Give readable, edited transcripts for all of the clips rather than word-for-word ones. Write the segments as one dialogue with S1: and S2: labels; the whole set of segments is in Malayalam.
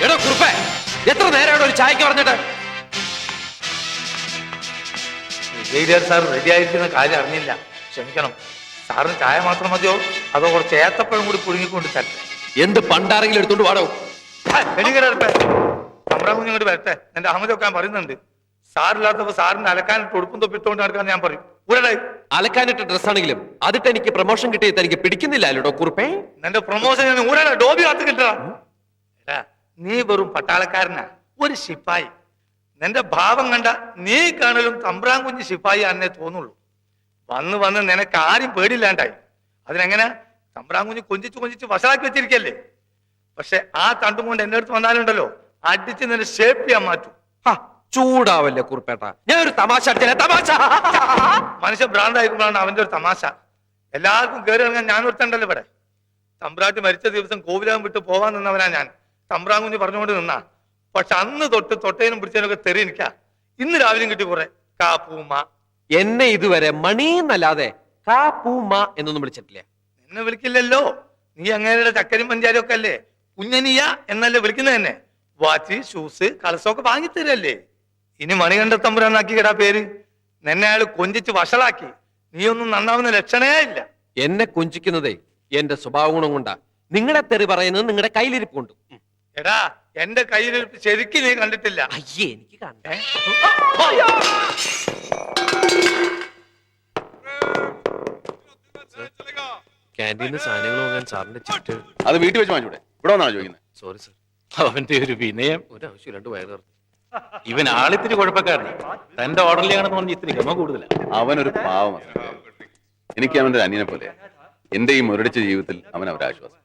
S1: എടോ കുറുപ്പേ, എത്ര നേരം ഒരു ചായക്ക് പറഞ്ഞിട്ട്?
S2: സാർ റെഡി ആയിരിക്കുന്ന കാര്യം അറിഞ്ഞില്ല, ക്ഷമിക്കണം. സാറിന് ചായ മാത്രം മതിയോ അതോ കുറച്ച് ഏത്തപ്പഴം കൂടി പുഴുങ്ങിക്കൊണ്ട് തരട്ടെ?
S1: എന്ത് പണ്ടാരെങ്കിലും എടുത്തോണ്ട് വാടോ.
S2: വെടികരട്ടെ, നമ്മുടെ കുഞ്ഞുങ്ങോട്ട് വരട്ടെ. എന്റെ അഹമ്മദൊക്കെ ഞാൻ പറയുന്നുണ്ട്. സാറില്ലാത്തപ്പോ സാറിന് അലക്കാനിട്ട് ഉടുപ്പും തൊപ്പിട്ടുകൊണ്ട് നടക്കാൻ ഞാൻ പറയും. ഊരടായി
S1: അലക്കാനിട്ട ഡ്രസ്സാണെങ്കിലും അതിട്ട് എനിക്ക് പ്രൊമോഷൻ കിട്ടിയത് എനിക്ക് പിടിക്കുന്നില്ലല്ലോ കുറുപ്പേ.
S2: എന്റെ പ്രൊമോഷൻ ഞാൻ ഊരടാ ഡോബി കാത്ത് കിട്ടാ. നീ വെറും പട്ടാളക്കാരനാ, ഒരു ശിപ്പായി. നിന്റെ ഭാവം കണ്ട നീ കാണലും തമ്പ്രാൻ കുഞ്ഞ് ശിപ്പായി അന്നേ തോന്നുള്ളൂ. വന്ന് വന്ന് നിനക്ക് ആരും പേടിയില്ലാണ്ടായി. അതിനെങ്ങനെ? തമ്പ്രാൻ കുഞ്ഞ് കൊഞ്ചിച്ച് വഷളാക്കി വെച്ചിരിക്കല്ലേ. പക്ഷെ ആ തണ്ടും കൊണ്ട് എന്റെ അടുത്ത് വന്നാലുണ്ടല്ലോ, അടിച്ച് നിന്നെ ഷേപ്പ് ചെയ്യാൻ മാറ്റും.
S1: ചൂടാവല്ലേ കുറുപ്പേട്ട, ഞാൻ ഒരു തമാശ തമാശ.
S2: മനുഷ്യ ഭ്രാന്തായിരിക്കുമ്പോഴാണ് അവന്റെ ഒരു തമാശ. എല്ലാവർക്കും കയറി ഇറങ്ങാൻ ഞാൻ ഒരുത്തണ്ടല്ലോ ഇവിടെ. തമ്പ്രാട്ടി മരിച്ച ദിവസം കോവിലകം വിട്ട് പോവാൻ നിന്നവനാ ഞാൻ. തമ്പ്രാൻ കുഞ്ഞ് പറഞ്ഞുകൊണ്ട് നിന്നാ. പക്ഷെ അന്ന് തൊട്ട് തൊട്ടേനും പിടിച്ചതിനൊക്കെ തെറി എനിക്കാ. ഇന്ന് രാവിലെയും കിട്ടി കുറെ കാപ്പൂമ്മ.
S1: എന്നെ ഇതുവരെ മണീന്നല്ലാതെ കാപ്പൂമ്മ എന്നൊന്നും വിളിച്ചിട്ടില്ല.
S2: എന്നെ വിളിക്കില്ലല്ലോ. നീ അങ്ങേരുടെ ചക്കരും പഞ്ചാരും ഒക്കെ അല്ലേ. കുഞ്ഞനിയ എന്നല്ലേ വിളിക്കുന്നത് തന്നെ. വാച്ച്, ഷൂസ്, കളസമൊക്കെ വാങ്ങിത്തരല്ലേ. ഇനി മണികണ്ഠ തമ്പുരാനാക്കി കേടാ പേര്. നിന്നെ അയാൾ കൊഞ്ചിച്ച് വഷളാക്കി. നീ ഒന്നും നന്നാവുന്ന ലക്ഷണേ ഇല്ല.
S1: എന്നെ കൊഞ്ചിക്കുന്നതേ എന്റെ സ്വഭാവ ഗുണം കൊണ്ടാ. നിങ്ങളുടെ തെറി പറയുന്നത് നിങ്ങളുടെ കയ്യിലിരിപ്പ് കൊണ്ട്.
S2: എടാ, എന്റെ കയ്യിലിരിപ്പ് ശരിക്കും നീ കണ്ടിട്ടില്ല.
S1: അയ്യേ, എനിക്ക് കണ്ടേ. ക്യാൻറ്റീനിൽ സാധനങ്ങൾ വാങ്ങാൻ സാറിന്റെ ചിറ്റ്.
S3: അത് വീട്ടിൽ വെച്ച് വാങ്ങിച്ചൂടെ? ഇവിടെ വന്നാണ് ചോദിക്കുന്നത്.
S1: Sorry sir.
S4: അവന്റെ ഒരു വിനയം.
S1: ഒരാവശ്യം രണ്ട് വയറ്.
S4: ഇവൻ ആളിത്തിരി കുഴപ്പക്കാരനാണ്. തന്റെ ഓർഡറിലാണെന്ന് പറഞ്ഞ് ഇത്തിരി ഗമ കൂടുതലാണ്.
S3: അവനൊരു പാവമാണ്. എനിക്ക് അവന്റെ ഒരു അനിയനെ പോലെ. എന്റെ ഈ മുരടിച്ച ജീവിതത്തിൽ അവൻ ഒരാശ്വാസം.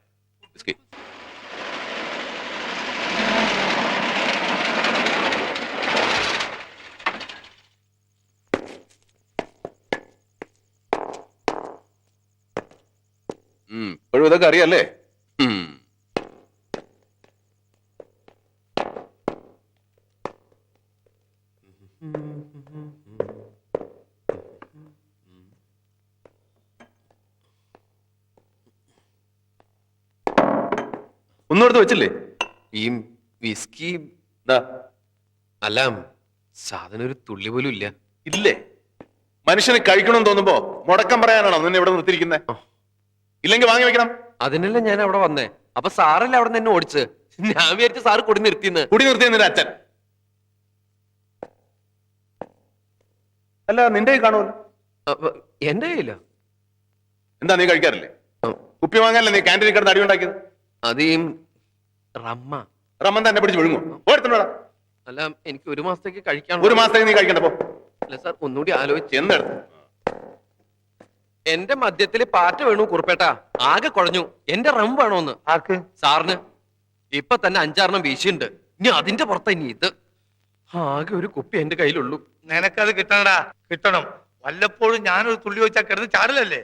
S3: ഇപ്പോഴും ഇതൊക്കെ അറിയാല്ലേ? ഒന്നും എടുത്ത് വെച്ചില്ലേ?
S1: ഈ വിസ്കി
S3: എന്താ?
S1: അല്ല, സാധനം ഒരു തുള്ളി പോലും ഇല്ല.
S3: ഇല്ലേ? മനുഷ്യന് കഴിക്കണമെന്ന് തോന്നുമ്പോ മുടക്കം പറയാനാണോ നിന്നെ ഇവിടെ നിർത്തിയിരിക്കുന്നത്? ഇല്ലെങ്കിൽ വാങ്ങി വെക്കണം.
S1: അതിനല്ല ഞാൻ അവിടെ വന്നേ. അപ്പൊ സാറല്ലേ അവിടെ നിന്ന് ഓടിച്ച്. ഞാൻ വിചാരിച്ചു സാറ് കുടി നിർത്തിന്ന്.
S3: കുടി നിർത്തിയ അച്ഛൻ. അല്ല, നിന്റെ കാണുമല്ലോ.
S1: എന്റെ കയ്യില്ല.
S3: എന്താ, നീ കഴിക്കാറില്ലേ? കുപ്പി വാങ്ങാനല്ലേ നീ ക്യാൻറ്റീനിൽ കിടന്ന് അടി ഉണ്ടാക്കിയത്?
S1: അത് ഈ റമ്മ
S3: തന്നെ പിടിച്ച് വിഴുങ്ങും. ഓടുത്തോടാ.
S1: അല്ല, എനിക്ക് ഒരു മാസത്തേക്ക് കഴിക്കാൻ.
S3: ഒരു മാസത്തേക്ക് നീ കഴിക്കണ്ടപ്പോ.
S1: അല്ല സാർ, ഒന്നുകൂടി ആലോചിച്ച്.
S3: എന്തെടുത്ത്?
S1: എന്റെ മദ്യത്തില് പാറ്റ വീണു കുറുപ്പേട്ട. ആകെ കുഴഞ്ഞു. എന്റെ റം വേണോന്ന്.
S2: ആർക്ക്?
S1: സാറിന്. ഇപ്പൊ തന്നെ 5-6 വീശിയുണ്ട്. ഇനി അതിന്റെ പുറത്ത് ഇനി ഇത്. ആകെ ഒരു കുപ്പി എന്റെ കയ്യിലുള്ളൂ.
S2: നിനക്കത് കിട്ടണടാ, കിട്ടണം. വല്ലപ്പോഴും ഞാനൊരു തുള്ളി വെച്ചാൽ കിടന്ന് ചാടലല്ലേ.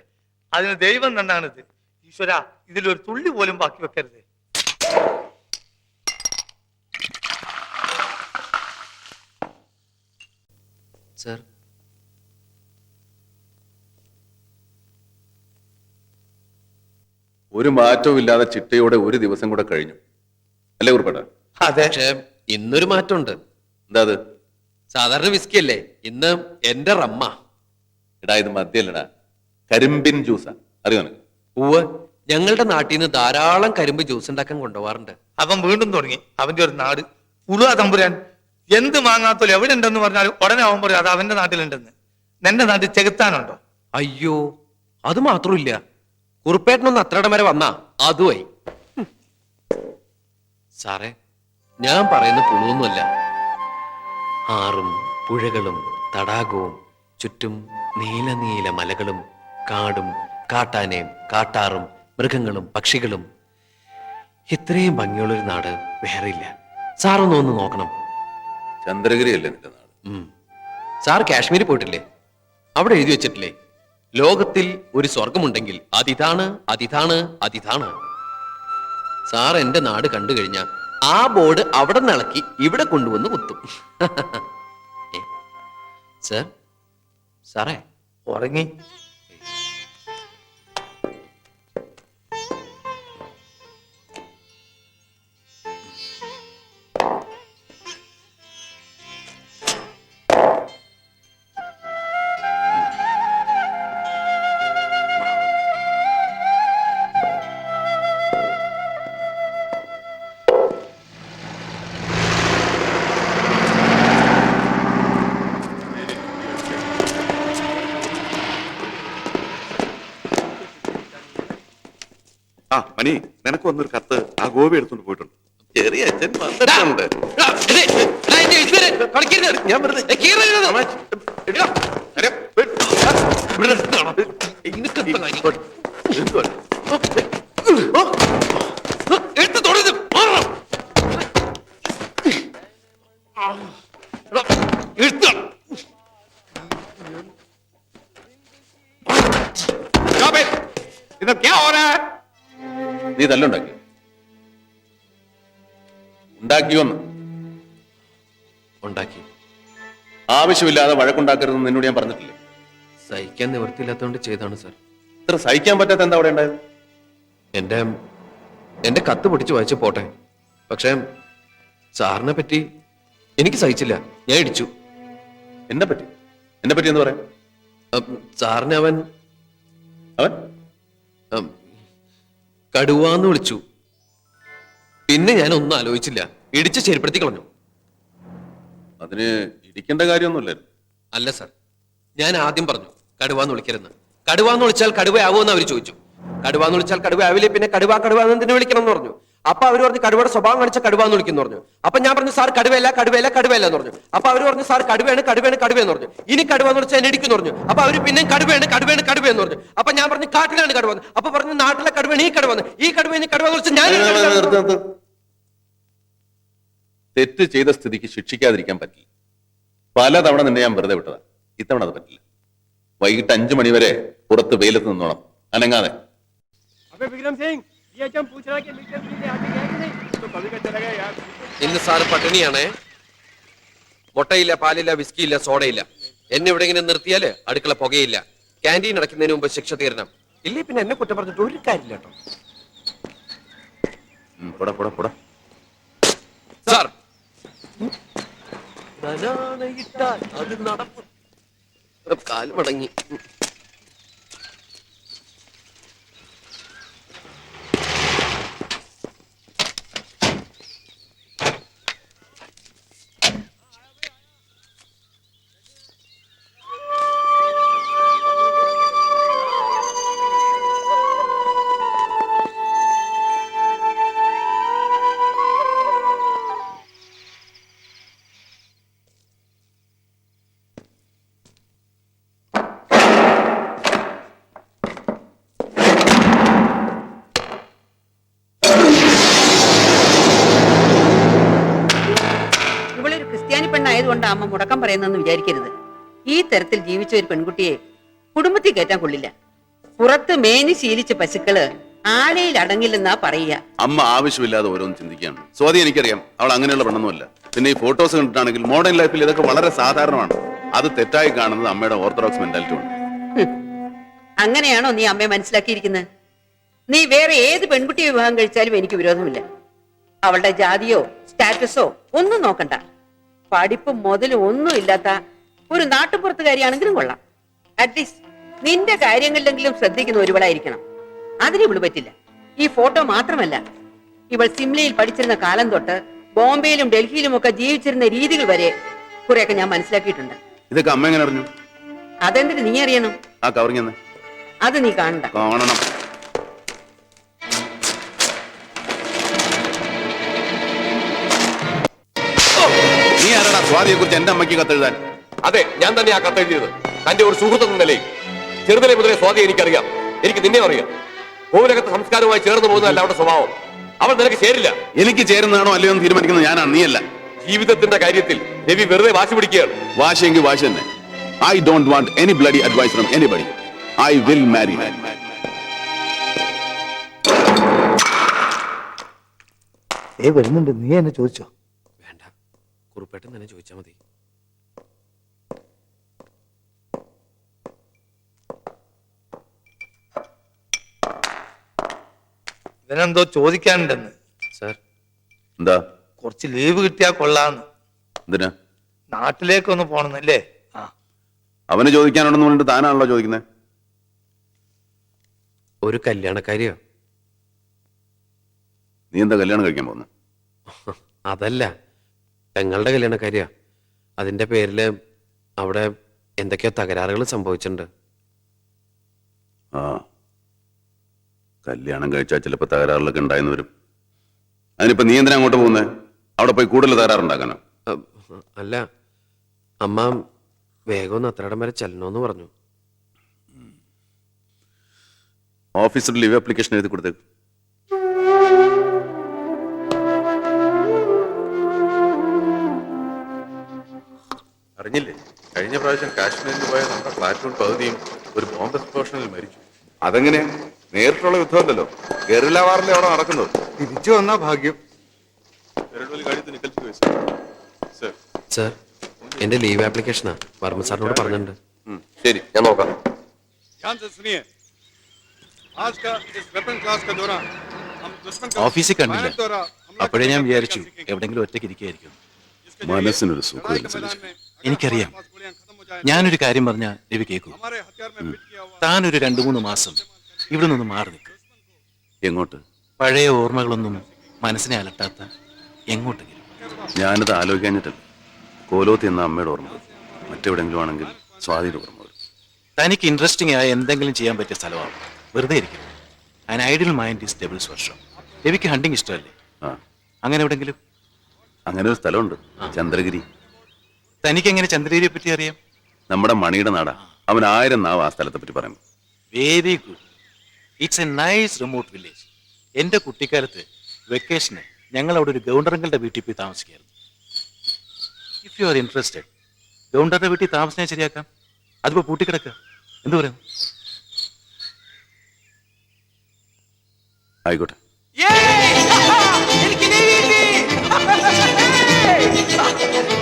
S2: അതിന് ദൈവം തന്നാണിത്. ഈശ്വര, ഇതിലൊരു തുള്ളി പോലും ബാക്കി വെക്കരുത്.
S1: സർ,
S3: ഒരു മാറ്റവും ഇല്ലാതെ ചിട്ടയോടെ ഒരു ദിവസം കൂടെ കഴിഞ്ഞു അല്ലേ കുറുപ്പേട്ട?
S2: അതെ.
S1: പക്ഷെ ഇന്നൊരു മാറ്റമുണ്ട്.
S3: എന്താ അത്?
S1: സാധാരണ വിസ്കി അല്ലേ, ഇന്ന് എന്റെ റമ്മ.
S3: എടാ, ഇത് മദ്യല്ലടാ, കരിമ്പിൻ ജ്യൂസാ. അറിയോ നിനക്ക്?
S1: പൂവ്, ഞങ്ങളുടെ നാട്ടിൽ നിന്ന് ധാരാളം കരിമ്പ് ജ്യൂസ് ഉണ്ടാക്കാൻ കൊണ്ടുപോകാറുണ്ട്.
S2: അവൻ വീണ്ടും തുടങ്ങി അവന്റെ ഒരു നാട്. പുളുവാ തമ്പുരാൻ. എന്ത് മാങ്ങാത്തോലും എവിടെ ഉണ്ടെന്ന് പറഞ്ഞാലും ഉടനെ അവൻ പറയും അത് അവന്റെ നാട്ടിലുണ്ടെന്ന്. നിന്റെ നാട്ടിൽ ചെകുത്താനുണ്ടോ?
S1: അയ്യോ, അത് മാത്രമില്ല. കുറുപ്പേട്ടനൊന്ന് അത്രയുടെ വരെ വന്നാ അതുമായി. സാറേ, ഞാൻ പറയുന്ന പുളുവൊന്നുമല്ല. ആറും പുഴകളും തടാകവും ചുറ്റും നീല നീല മലകളും കാടും കാട്ടാനയും കാട്ടാറും മൃഗങ്ങളും പക്ഷികളും. ഇത്രയും ഭംഗിയുള്ളൊരു നാട് വേറെയില്ല. സാറൊന്ന് നോക്കണം.
S3: ചന്ദ്രഗിരി അല്ലേ നിന്റെ നാട്?
S1: സാർ കാശ്മീരിൽ പോയിട്ടില്ലേ? അവിടെ എഴുതി വെച്ചിട്ടില്ലേ, ലോകത്തിൽ ഒരു സ്വർഗമുണ്ടെങ്കിൽ അതിതാണ് അതിതാണ് അതിതാണ്. സാർ എന്റെ നാട് കണ്ടു കഴിഞ്ഞാൽ ആ ബോർഡ് അവിടെ നിളക്കി ഇവിടെ കൊണ്ടുവന്ന് കുത്തും. സർ, സാറേ
S2: ഉറങ്ങി.
S3: മണി നിനക്ക് വന്നൊരു കത്ത് ആ ഗോപി എടുത്തോണ്ട് പോയിട്ടുണ്ട് ചെറിയ അച്ഛൻ വന്നിട്ടുണ്ട്. ഞാൻ വെറുതെ നീ തല്ലുണ്ടാക്കി ഉണ്ടാക്കിയോന്ന്
S1: ഉണ്ടാക്കി.
S3: ആവശ്യമില്ലാതെ വഴക്കുണ്ടാക്കരുതെന്ന് നിന്നോട് ഞാൻ പറഞ്ഞിട്ടില്ലേ?
S1: സഹിക്കാൻ നിവൃത്തിയില്ലാത്തതുകൊണ്ട് ചെയ്താണ് സാർ.
S3: ഇത്ര സഹിക്കാൻ പറ്റാത്ത എന്താ അവിടെ ഉണ്ടായത്?
S1: എന്റെ കത്ത് പൊട്ടിച്ച് വായിച്ചു പോട്ടെ, പക്ഷെ സാറിനെ പറ്റി എനിക്ക് സഹിച്ചില്ല. ഞാൻ ഇടിച്ചു.
S3: എന്നെ പറ്റി എന്ന് പറയാം.
S1: സാറിനെ അവൻ
S3: അവൻ
S1: കടുവാന്ന് വിളിച്ചു. പിന്നെ ഞാൻ ഒന്നും ആലോചിച്ചില്ല, ഇടിച്ച് ശരിപ്പെടുത്തി കളഞ്ഞു.
S3: അതിന് ഇരിക്കേണ്ട കാര്യമൊന്നുമില്ലായിരുന്നു.
S1: അല്ല സാർ, ഞാൻ ആദ്യം പറഞ്ഞു കടുവാന്ന് വിളിക്കരുന്ന്. കടുവാന്ന് വിളിച്ചാൽ കടുവയാവുമെന്ന് അവർ ചോദിച്ചു. കടുവാന്ന് വിളിച്ചാൽ കടുവയാവില്ലേ, പിന്നെ കടുവാന്ന് എന്തിനു വിളിക്കണം എന്ന് പറഞ്ഞു. അപ്പൊ അവർ പറഞ്ഞു കടുവയുടെ സ്വഭാവം കാണിച്ച കടുവാന്ന് വിളിക്കുന്നു പറഞ്ഞു. അപ്പൊ ഞാൻ പറഞ്ഞു സാർ കടുവയല്ല എന്ന് പറഞ്ഞു. അപ്പൊ അവർ പറഞ്ഞു സാർ കടുവയാണ് എന്ന് പറഞ്ഞു. ഇനി കടുവാന്ന് വിളിച്ചാൽ എന്നെ ഇടിക്കുന്നു പറഞ്ഞു. അപ്പൊ അവര് പിന്നെ കടുവയാണ് എന്ന് പറഞ്ഞു. അപ്പൊ ഞാൻ പറഞ്ഞു കാട്ടിലാണ് കടുവന്ന്. അപ്പൊ പറഞ്ഞു നാട്ടിലെ കടുവയാണ് ഈ കടുവന്ന് വിളിച്ച് ഞാൻ
S3: തെറ്റ് ചെയ്ത സ്ഥിതിക്ക് ശിക്ഷിക്കാതിരിക്കാൻ പറ്റില്ല. പലതവണ നിന്നെ ഞാൻ വെറുതെ വിട്ടതാ. ഇത്തവണ അത് പറ്റില്ല. വൈകിട്ട് 5 മണി വരെ പുറത്ത് വെയിലത്ത് നിന്നോണം, അനങ്ങാതെ.
S1: ഇന്ന് സാറ് പട്ടിണിയാണേ. മുട്ടയില്ല, പാലില്ല, വിസ്കിയില്ല, സോഡയില്ല. എന്നെ ഇവിടെ ഇങ്ങനെ നിർത്തിയാല് അടുക്കള പുകയില്ല. ക്യാൻറ്റീൻ അടയ്ക്കുന്നതിന് മുമ്പ് ശിക്ഷ തീരണം. ഇല്ലേ പിന്നെ എന്നെ കുറ്റം പറഞ്ഞിട്ട് ഒരു കാര്യമില്ല കേട്ടോ. സാർ അത് നടപ്പ്. കാല് മടങ്ങി.
S5: പെണ്ണായതുകൊണ്ട് അമ്മ മുടക്കം പറയുന്നെന്ന് വിചാരിക്കരുത്. ഈ തരത്തിൽ ജീവിച്ച ഒരു പെൺകുട്ടിയെ കുടുംബത്തിൽ കയറ്റാൻ കൊള്ളില്ല. പുറത്ത് മേനി ശീലിച്ച പശുക്കള് ആലയിൽ അടങ്ങില്ലെന്നാ പറയുക.
S3: അമ്മ ആവശ്യമില്ലാതെ ഓരോന്ന് ചിന്തിക്കുകയാണ്. സ്വാതി എനിക്കറിയാം, അവൾ അങ്ങനെയുള്ള പെണ്ണൊന്നുമല്ല. പിന്നെ ഈ ഫോട്ടോസ് കണ്ടിട്ടാണെങ്കിൽ മോഡേൺ ലൈഫിൽ ഇതൊക്കെ വളരെ സാധാരണമാണ്. അത് തെറ്റായി കാണുന്നത് അമ്മയുടെ ഓർത്തഡോക്സ് മെന്റാലിറ്റി ഉണ്ട്.
S5: അങ്ങനെയാണോ നീ അമ്മയെ മനസ്സിലാക്കിയിരിക്കുന്നത്? നീ വേറെ ഏത് പെൺകുട്ടിയെ വിവാഹം കഴിച്ചാലും എനിക്ക് വിരോധമില്ല. അവളുടെ ജാതിയോ സ്റ്റാറ്റസോ ഒന്നും നോക്കണ്ട. പഠിപ്പും മുതലും ഒന്നും ഇല്ലാത്ത ഒരു നാട്ടുപുറത്തുകാരിയാണെങ്കിലും കൊള്ളാം. അറ്റ്ലീസ്റ്റ് നിന്റെ കാര്യങ്ങളിലെങ്കിലും ശ്രദ്ധിക്കുന്ന ഒരുവളായിരിക്കണം. അതിന് ഇവള് പറ്റില്ല. ഈ ഫോട്ടോ മാത്രമല്ല, ഇവൾ സിംലയിൽ പഠിച്ചിരുന്ന കാലം തൊട്ട് ബോംബെയിലും ഡൽഹിയിലും ഒക്കെ ജീവിച്ചിരുന്ന രീതികൾ വരെ കുറെയൊക്കെ ഞാൻ മനസ്സിലാക്കിയിട്ടുണ്ട്.
S3: ഇതൊക്കെ അമ്മ എങ്ങനെ അറിഞ്ഞു?
S5: അതെന്തിന് നീ അറിയണം?
S3: ആ കവറിങ്
S5: അത് നീ കാണണ്ട.
S3: കാണണം. നീ ആരാടാ സ്വാതിയെ കുറിച്ച് എന്റെ അമ്മയ്ക്ക് കത്തെഴുതാൻ?
S1: അതെ, ഞാൻ തന്നെ ആ കത്തെഴുതിയത്. തന്റെ ഒരു സുഹൃത്തെന്ന നിലയിൽ. ചെറുതിലെ മുതലേ സ്വാതി എനിക്കറിയാം. എനിക്ക് നിന്നെ അറിയാം. കോവിലകത്ത് സംസ്കാരവുമായി ചേർന്ന് പോകുന്നതല്ല അവരുടെ സ്വഭാവം. അവൾ നിനക്ക് ചേരില്ല.
S3: എനിക്ക് ചേരുന്നതാണോ അല്ലയോ എന്ന് തീരുമാനിക്കുന്നത് ഞാനാണ്, നീയല്ല.
S1: ജീവിതത്തിന്റെ കാര്യത്തിൽ രവി വെറുതെ വാശി പിടിക്കുകയാണ്.
S3: വാശിയെങ്കിൽ വാശി തന്നെ. I don't want any bloody advice from anybody. I will marry.
S2: വരുന്നുണ്ട്, നീ എന്നെ ചോദിച്ചോ?
S1: വേണ്ട, കുറുപ്പേട്ടൻ തന്നെ ചോദിച്ചാൽ മതി.
S2: ഇവനെന്തോ ചോദിക്കാനുണ്ടെന്ന്.
S1: സാർ
S3: എന്താ?
S2: കുറച്ച് ലീവ് കിട്ടിയാ കൊള്ളാന്ന്.
S3: എന്തിനാ?
S2: നാട്ടിലേക്കൊന്ന് പോണെന്നല്ലേ? ആ,
S3: അവന് ചോദിക്കാനുണ്ടെന്ന് പറഞ്ഞിട്ട് താനാണല്ലോ ചോദിക്കുന്നത്.
S1: ഒരു കല്യാണക്കാരിയോ?
S3: നീ എന്താ കല്യാണം കഴിക്കാൻ പോകുന്നു?
S1: അതല്ല, പെങ്ങളുടെ കല്യാണക്കാരിയാ. അതിന്റെ പേരില് അവിടെ എന്തൊക്കെയോ തകരാറുകൾ സംഭവിച്ചിട്ടുണ്ട്.
S3: ആ, കല്യാണം കഴിച്ചാൽ ചിലപ്പോൾ തകരാറിലൊക്കെ ഉണ്ടായെന്ന് വരും. അതിനിപ്പോ നീ എന്തിനാ അങ്ങോട്ട് പോകുന്നത്? അവിടെ പോയി കൂടുതൽ തകരാറുണ്ടാക്കാനോ?
S1: അല്ല, അമ്മ വേഗം ഒന്ന് അത്രയിടം വരെ ചെല്ലണോന്ന് പറഞ്ഞു.
S3: ഓഫീസിൽ ലീവ് ആപ്ലിക്കേഷൻ എഴുതി കൊടുത്തേക്ക്.
S6: അറിഞ്ഞില്ലേ, കഴിഞ്ഞ പ്രാവശ്യം കാശ്മീരിൽ പോയ നമ്മുടെ പ്ലാറ്റൂൺ പകുതിയും ഒരു ബോംബ് എക്സ്പ്ലോഷനിൽ മരിച്ചു.
S3: അതെങ്ങനെ? നേരിട്ടുള്ള യുദ്ധമല്ലല്ലോ, ഗറില്ല വാറിലെ അവിടെ നടക്കുന്നത്.
S7: തിരിച്ചു വന്നാ ഭാഗ്യം.
S1: സർ, എന്റെ ലീവ് ആപ്ലിക്കേഷനാ. വർമ്മ സാറിനോട് പറഞ്ഞിട്ടുണ്ട്.
S3: ശരി, ഞാൻ നോക്കാം.
S7: ध्यान से सुनिए, आज का इस वेपन क्लास का दौरान हम दुश्मन का
S4: ഓഫീസിൽ കണ്ടില്ല.
S7: भयानक दौरा हमला
S4: അപ്പോഴേ ഞാൻ
S7: करने का
S4: വിചാരിച്ചു
S7: सीखेंगे।
S4: എവിടെങ്കിലും ഒറ്റയ്ക്ക് ഇരിക്കുകയായിരിക്കും.
S7: जिसके जरिए
S3: മനസ്സിനൊരു സുഖമില്ല
S7: लड़ाई के मैदान
S3: സതീശൻ.
S7: में अगर
S4: എനിക്കറിയാം.
S7: हमारे पास गोलियां खत्म हो जाएं,
S4: ഞാനൊരു കാര്യം പറഞ്ഞാൽ രവി കേൾക്കൂ.
S7: हमारे हथियार में फिट किया हुआ
S4: താനൊരു 2-3 മാസം ഇവിടെ നിന്ന് മാറി നിൽക്കും.
S3: എങ്ങോട്ട്?
S4: പഴയ ഓർമ്മകളൊന്നും മനസ്സിനെ അലട്ടാത്ത എങ്ങോട്ടെങ്കിലും.
S3: ഞാനത് ആലോചിക്കാഞ്ഞിട്ടല്ല. കോലോത്തി എന്ന അമ്മയുടെ ഓർമ്മ മറ്റെവിടെങ്കിലും ആണെങ്കിൽ സ്വാതിയുടെ ഓർമ്മ വരും.
S4: തനിക്ക് ഇൻട്രസ്റ്റിംഗ് ആയ എന്തെങ്കിലും ചെയ്യാൻ പറ്റിയ സ്ഥലമാണ്. വെറുതെ ഇരിക്കും. An ideal mind is doubles വർഷം. രവിക്ക് ഹണ്ടിങ് ഇഷ്ടമല്ലേ?
S3: ആ,
S4: അങ്ങനെ എവിടെങ്കിലും.
S3: അങ്ങനെ ഒരു സ്ഥലമുണ്ട്, ചന്ദ്രഗിരി.
S4: തനിക്ക് എങ്ങനെ ചന്ദ്രഗിരിയെ പറ്റി അറിയാം?
S3: നമ്മുടെ മണിയുടെ നാടാ. അവൻ 1000 നാവ് ആ സ്ഥലത്തെ പറ്റി പറയുമ്പോൾ.
S4: Very good. It's A nice remote village. എൻ്റെ കുട്ടിക്കാലത്ത് വെക്കേഷന് ഞങ്ങൾ അവിടെ ഒരു ഗവർണറുകളുടെ വീട്ടിൽ പോയി താമസിക്കായിരുന്നു. ഇഫ് യു ആർ ഇൻട്രസ്റ്റഡ്, ഗവർണറുടെ വീട്ടിൽ താമസിക്കാൻ ശരിയാക്കാം. അതിപ്പോ പൂട്ടിക്കിടക്കുക. എന്തു പറയുന്നു?
S3: ആയിക്കോട്ടെ.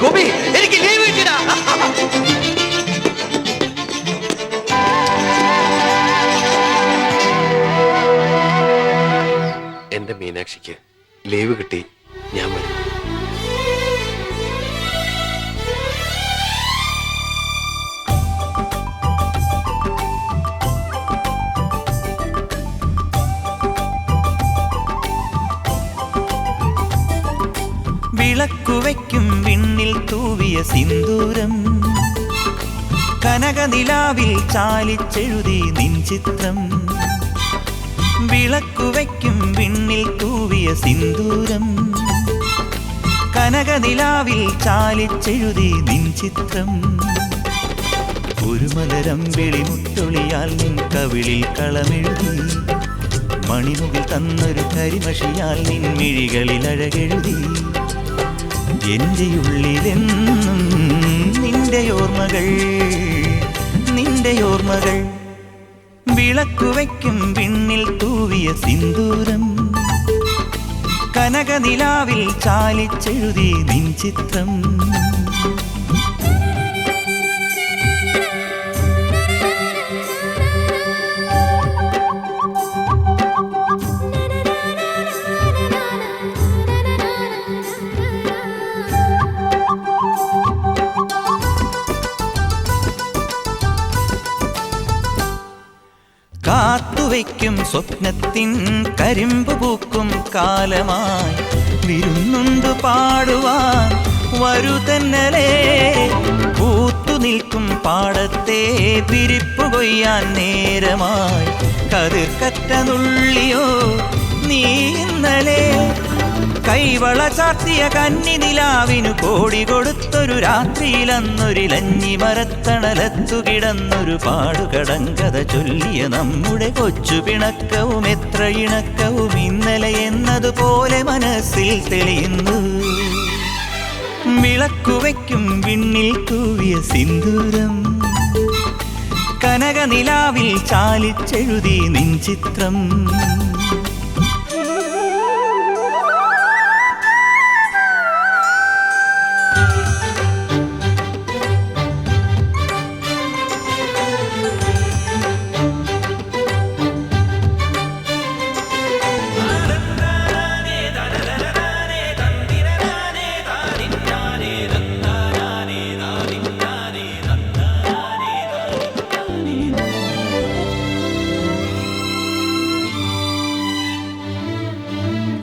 S1: ഗോപി, എനിക്ക് ലീവ് കിട്ടിടാ. എന്റെ മീനാക്ഷിക്ക് ലീവ് കിട്ടി. ഞാൻ വരും.
S8: വിളക്കുവയ്ക്കും വിണ്ണിൽ തൂവിയ സിന്ദൂരം, കനകനിലാവിൽ ചാലിച്ചെഴുതി നിൻ ചിത്രം. വിളക്കുവയ്ക്കും വിണ്ണിൽ തൂവിയ സിന്ദൂരം, കനകനിലാവിൽ ചാലിച്ചെഴുതി നിൻ ചിത്രം. ഒരു മലരം വെളിമുട്ടൊളിയാൽ നിൻ കവിളിൽ കളമെഴുതി, മണിമുകിൽ തന്നൊരു കരിമഷിയാൽ നിൻ മിഴികളിൽ അഴകെഴുതി. എന്റെ ഉള്ളിലെന്നും നിന്റെ ഓർമ്മകൾ, നിന്റെ ഓർമ്മകൾ. വിളക്കുവയ്ക്കും വിണ്ണിൽ തൂവിയ സിന്ദൂരം, കനകനിലാവിൽ ചാലിച്ചെഴുതി നിൻ ചിത്രം. കാത്തുവയ്ക്കും സ്വപ്നത്തിൻ കരിമ്പ് പൂക്കും കാലമായി, വിരുന്നുണ്ട് പാടുവാൻ വരൂ തന്നലേ. പൂത്തു നിൽക്കും പാടത്തെ വിരിപ്പു കൊയ്യാൻ നേരമായി, കതിർക്കറ്റ നുള്ളിയോ നീ ഇന്നലെ. കൈവള ചാർത്തിയ കന്നി നിലാവിനു കോടി കൊടുത്തൊരു രാത്രിയിലന്നൊരിലഞ്ഞി മരത്തണലത്തു കിടന്നൊരു പാടുകടങ്കഥ ചൊല്ലിയ നമ്മുടെ കൊച്ചു പിണക്കവും എത്ര ഇണക്കവും ഇന്നലെ എന്നതുപോലെ മനസ്സിൽ തെളിയുന്നു. വിളക്കുവയ്ക്കും വിണ്ണിൽ തൂവിയ സിന്ദൂരം, കനകനിലാവിൽ ചാലിച്ചെഴുതി നിൻ ചിത്രം.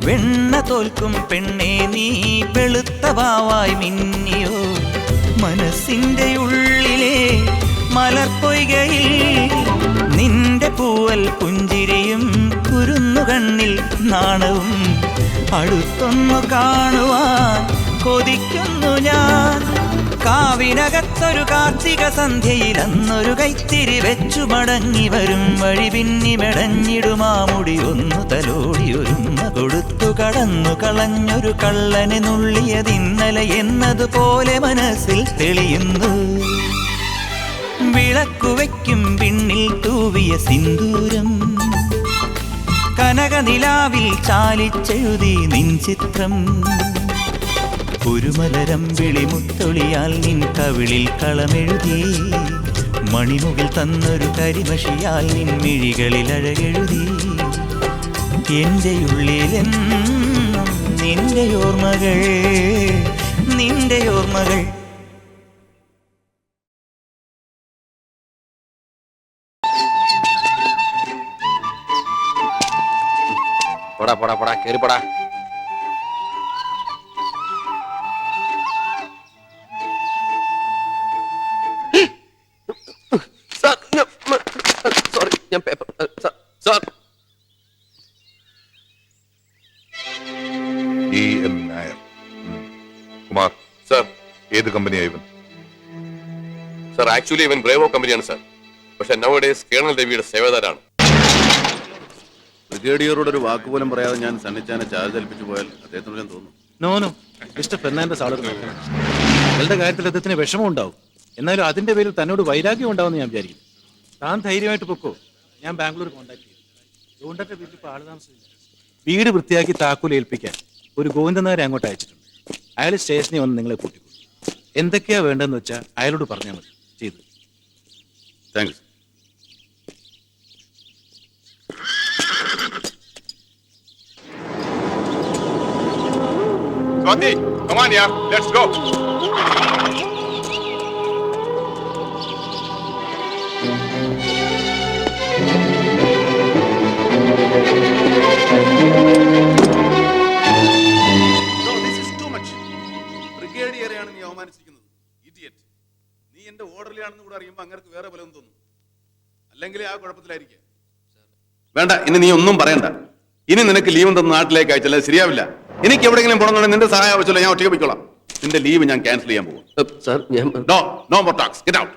S8: വെണ്ണ തോൽക്കും പെണ്ണെ നീ വെളുത്ത വാവായി മിന്നിയോ, മനസ്സിന്റെ ഉള്ളിലെ മലർപ്പൊയ്കയിൽ നിന്റെ പൂവൽ പുഞ്ചിരിയും കുരുന്നു കണ്ണിൽ നാണവും അടുത്തൊന്നു കാണുവാൻ കൊതിക്കുന്നു ഞാൻ. കാവിനകത്തൊരു കാർത്തിക സന്ധ്യയിൽ അന്നൊരു കൈത്തിരി വെച്ചു മടങ്ങി വരും വഴി പിന്നി മെടഞ്ഞിടുമാമുടി ഒന്നു തലോടി ഒരുമ കൊടുത്തു കടന്നു കളഞ്ഞൊരു കള്ളനെ നുള്ളിയതിന്നലെ എന്നതുപോലെ മനസ്സിൽ തെളിയുന്നു. വിളക്കുവയ്ക്കും പിന്നിൽ തൂവിയ സിന്ദൂരം കനകനിലാവിൽ ചാലിച്ചെഴുതി നിൻ ചിത്രം. ഒരു മലരം വിളിമുത്തൊളിയാൽ നിൻ കവിളിൽ കളമെഴുതി മണിമുകിൽ തന്നൊരു കരിമഷിയാൽ നിൻ മിഴികളിൽ അഴകെഴുതി. എൻ്റെ ഉള്ളിലെന്നും നിന്റെ ഓർമ്മകൾ നിന്റെ ഓർമ്മകൾ.
S1: പോടാ പോടാ പോടാ കേറി പോടാ. സോറി ഞാൻ paper sir.
S9: EM Nair. Kumar sir, ഏത് കമ്പനിയാ ഇവൻ?
S3: സർ ആക്ച്വലി ഇവൻ ബ്രേവോ കമ്പനിയാണ് സർ. പക്ഷെ നൗഡേസ് കേണൽ രവിയുടെ സേവദാരാണ്. ബ്രിഗേഡിയറോട് ഒരു വാക്കുപോലും പറയാതെ ഞാൻ സണ്ണിച്ചാനെ ചാർജ് ഏൽപ്പിച്ചു പോയാൽ അദ്ദേഹത്തിന് ഞാൻ തോന്നുന്നു.
S4: നോ മിസ്റ്റർ ഫെർണാണ്ടസ് ആളൊരു നിങ്ങളുടെ കാര്യത്തിൽ അദ്ദേഹത്തിന് വിഷമം ഉണ്ടാവും. എന്നാലും അതിന്റെ പേരിൽ തന്നോട് വൈരാഗ്യം ഉണ്ടാവുമെന്ന് ഞാൻ വിചാരിക്കുന്നു. താൻ ധൈര്യമായിട്ട് പൊക്കോ. ഞാൻ ബാംഗ്ലൂർ കോൺടാക്ട് ചെയ്തു. ഗോവിന്ദന്റെ വീട്ടിൽ ഇപ്പോൾ ആള് താമസിച്ചില്ല. വീട് വൃത്തിയാക്കി താക്കോൽ ഏൽപ്പിക്കാൻ ഒരു ഗോവിന്ദനാരെ അങ്ങോട്ട് അയച്ചിട്ടുണ്ട്. അയാൾ സ്റ്റേഷനിൽ വന്ന് നിങ്ങളെ കൂട്ടിക്കൊണ്ടു. എന്തൊക്കെയാ വേണ്ടതെന്ന് വെച്ചാൽ അയാളോട് പറഞ്ഞാൽ മതി. ചെയ്തു.
S3: Thanks.
S9: Swati, come on, yeah, let's go.
S3: No, this is too much. ബ്രിഗേഡിയറെയാണ് നീ അവമാനിച്ചിരിക്കുന്നത്. ഇഡിയറ്റ്. നീ എന്റെ ഓർഡറിലാണെന്ന് കൂടെ അറിയുമ്പോൾ അങ്ങർക്ക് വേറെ ബലം തോന്നും. അല്ലെങ്കിൽ ആ കുഴപ്പത്തിലായിരിക്കും. വേണ്ട, ഇനി നീ ഒന്നും പറയണ്ട. ഇനി നിനക്ക് ലീവ് തന്ന നാട്ടിലേക്ക് അയച്ചാൽ ശരിയാവില്ല. എനിക്ക് എവിടെയെങ്കിലും പോകണമെന്നുണ്ടെങ്കിൽ നിന്റെ സഹായം ആവശ്യമില്ല. ഞാൻ ഒറ്റയ്ക്ക് പോയിക്കോളാം. നിന്റെ ലീവ് ഞാൻ ക്യാൻസൽ ചെയ്യാൻ പോകും.
S1: സാർ ഞാൻ
S3: no more tax. Get out.